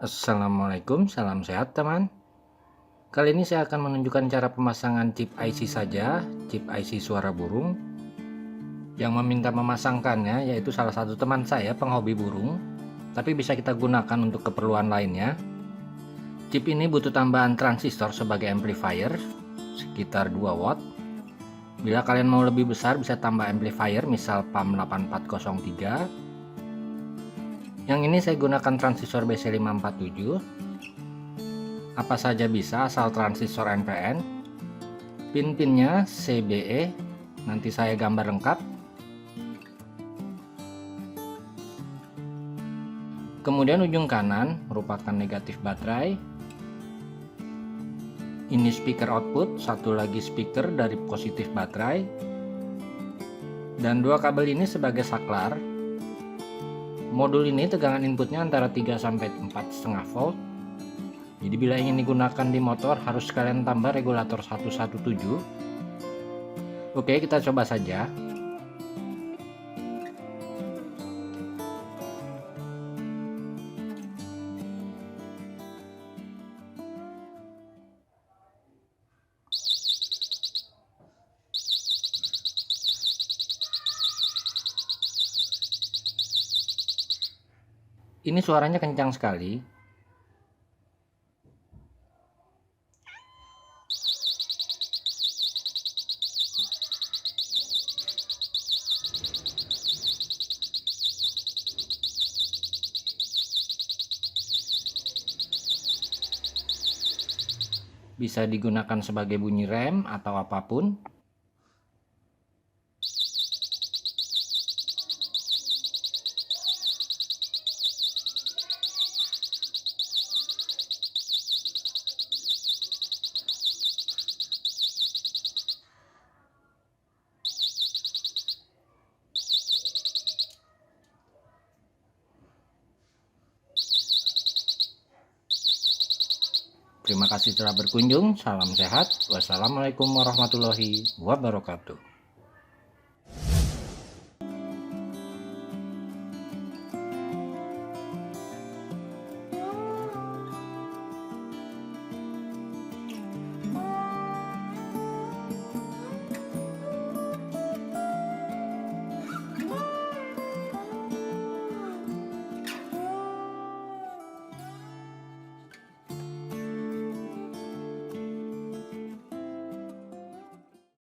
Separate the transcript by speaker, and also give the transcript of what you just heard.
Speaker 1: Assalamualaikum, salam sehat teman. Kali ini saya akan menunjukkan cara pemasangan chip IC saja, chip IC suara burung. Yang meminta memasangkannya yaitu salah satu teman saya, penghobi burung, tapi bisa kita gunakan untuk keperluan lainnya. Chip ini butuh tambahan transistor sebagai amplifier, sekitar 2 watt. Bila kalian mau lebih besar bisa tambah amplifier, misal PAM 8403. Yang ini saya gunakan transistor BC547. Apa saja bisa asal transistor NPN. Pin-pinnya CBE, nanti saya gambar lengkap. Kemudian ujung kanan merupakan negatif baterai. Ini speaker output, satu lagi speaker dari positif baterai. Dan dua kabel ini sebagai saklar. Modul ini tegangan inputnya antara 3 sampai 4,5 volt. Jadi bila ingin digunakan di motor harus kalian tambah regulator 117. Oke, kita coba saja. Ini suaranya kencang sekali. Bisa digunakan sebagai bunyi rem atau apapun. Terima kasih telah berkunjung. Salam sehat. Wassalamualaikum warahmatullahi wabarakatuh.